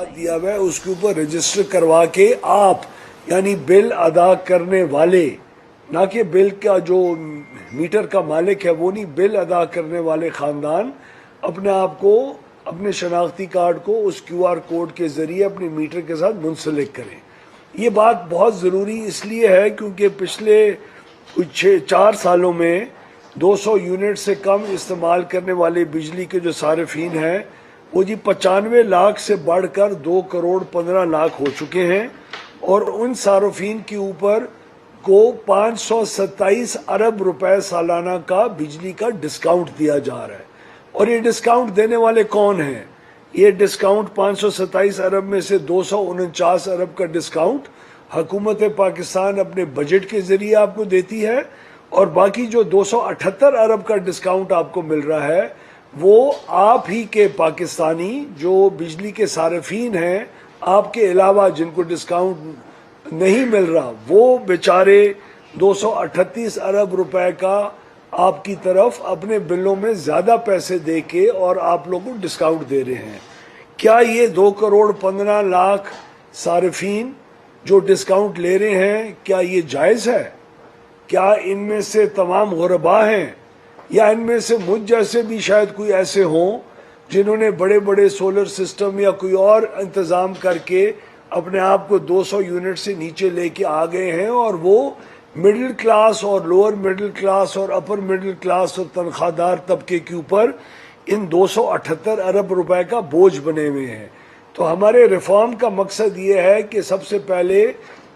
दिया हुआ है उसके ऊपर रजिस्टर करवा के आप यानी बिल अदा करने वाले, ना कि बिल का जो मीटर का मालिक है वो नहीं, बिल अदा करने वाले खानदान अपने आप को, अपने शनाख्ती कार्ड को उस QR कोड के जरिए अपने मीटर के साथ मुंसलिक करें। ये बात बहुत ज़रूरी इसलिए है क्योंकि पिछले कुछ 4 सालों में 200 यूनिट से कम इस्तेमाल करने वाले बिजली के जो सारिफीन हैं वो जी 95 लाख से बढ़कर 2 करोड़ 15 लाख हो चुके हैं और उन सारिफीन के ऊपर को 527 अरब रुपए सालाना का बिजली का डिस्काउंट दिया जा रहा है। और ये डिस्काउंट देने वाले कौन हैं? ये डिस्काउंट 527 अरब में से 249 अरब का डिस्काउंट हुकूमत पाकिस्तान अपने बजट के जरिए आपको देती है और बाकी जो 278 अरब का डिस्काउंट आपको मिल रहा है वो आप ही के पाकिस्तानी जो बिजली के सारिफीन हैं, आपके अलावा जिनको डिस्काउंट नहीं मिल रहा, वो बेचारे 238 अरब रुपए का आपकी तरफ अपने बिलों में ज़्यादा पैसे दे के और आप लोगों को डिस्काउंट दे रहे हैं। क्या ये 2 करोड़ 15 लाख सारिफीन जो डिस्काउंट ले रहे हैं, क्या ये जायज़ है? क्या इनमें से तमाम गुरबा हैं या इनमें से मुझ जैसे भी शायद कोई ऐसे हों जिन्होंने बड़े बड़े सोलर सिस्टम या कोई और इंतज़ाम करके अपने आप को 200 यूनिट से नीचे लेके आ गए हैं और वो मिडिल क्लास और लोअर मिडिल क्लास और अपर मिडिल क्लास और तनख्वाहदार तबके के ऊपर इन 278 अरब रुपए का बोझ बने हुए हैं। तो हमारे रिफॉर्म का मकसद ये है कि सबसे पहले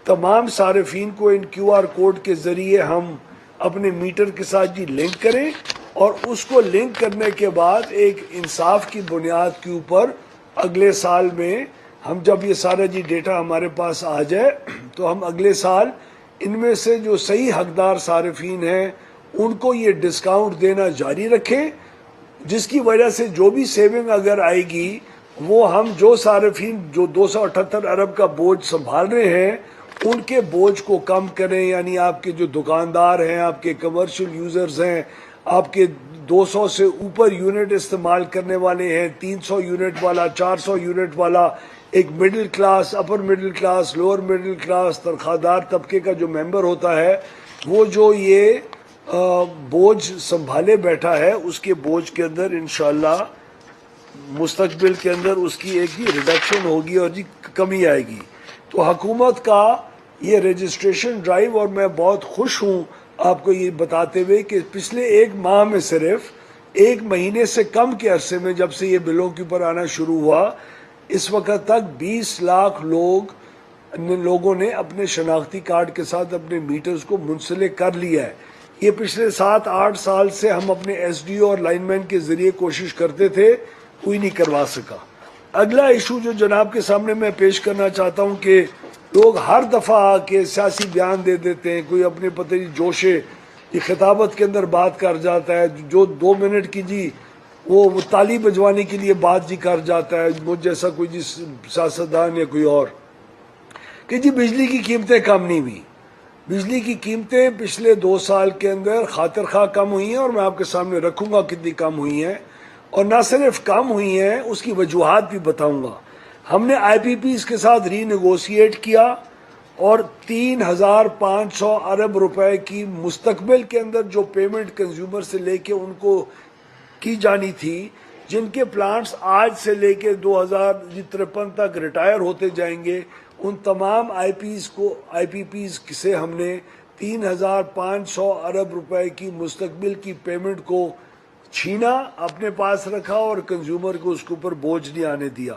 तमाम सारिफीन को इन QR कोड के ज़रिए हम अपने मीटर के साथ जी लिंक करें और उसको लिंक करने के बाद एक इंसाफ की बुनियाद के ऊपर अगले साल में हम जब ये सारा जी डेटा हमारे पास आ जाए तो हम अगले साल इनमें से जो सही हकदार सारिफीन हैं उनको ये डिस्काउंट देना जारी रखें, जिसकी वजह से जो भी सेविंग अगर आएगी वो हम जो सारिफीन जो 278 अरब का बोझ संभाल रहे हैं उनके बोझ को कम करें। यानी आपके जो दुकानदार हैं, आपके कमर्शियल यूज़र्स हैं, आपके 200 से ऊपर यूनिट इस्तेमाल करने वाले हैं, 300 यूनिट वाला, 400 यूनिट वाला, एक middle class, upper middle class, lower middle class, तनख्वाहदार तबके का जो मेंबर होता है वो जो ये बोझ संभाले बैठा है उसके बोझ के अंदर इंशाल्लाह मुस्तकबिल के अंदर उसकी एक ही रिडक्शन होगी और जी कमी आएगी। तो हुकूमत का ये रजिस्ट्रेशन ड्राइव, और मैं बहुत खुश हूँ आपको ये बताते हुए कि पिछले 1 माह में सिर्फ 1 महीने से कम के अरसे में जब से ये बिलों के ऊपर आना शुरू हुआ इस वक्त तक 20 लाख लोगों ने अपने शनाख्ती कार्ड के साथ अपने मीटर्स को मुंसलिक कर लिया है। ये पिछले 7-8 साल से हम अपने SDO और लाइनमैन के जरिए कोशिश करते थे, कोई नहीं करवा सका। अगला इशू जो जनाब के सामने मैं पेश करना चाहता हूँ कि लोग हर दफ़ा आके सियासी बयान दे देते हैं, कोई अपने पते जी जोशे ये खिताबत के अंदर बात कर जाता है, जो 2 मिनट की जी वो ताली बजवाने के लिए बात जी कर जाता है, मुझ जैसा कोई जी सियासतदान या कोई और, कि जी बिजली की कीमतें कम नहीं हुई। बिजली की कीमतें पिछले 2 साल के अंदर खातिर खा कम हुई हैं और मैं आपके सामने रखूँगा कितनी कम हुई हैं, और ना सिर्फ कम हुई हैं उसकी वजूहात भी बताऊँगा। हमने IPPs के साथ रीनेगोशिएट किया और 3,500 अरब रुपए की मुस्तकबिल के अंदर जो पेमेंट कंज्यूमर से लेके उनको की जानी थी, जिनके प्लांट्स आज से लेके 2053 तक रिटायर होते जाएंगे, उन तमाम IPPs से हमने 3,500 अरब रुपए की मुस्तकबिल की पेमेंट को छीना, अपने पास रखा और कंज्यूमर को उसके ऊपर बोझ नहीं आने दिया।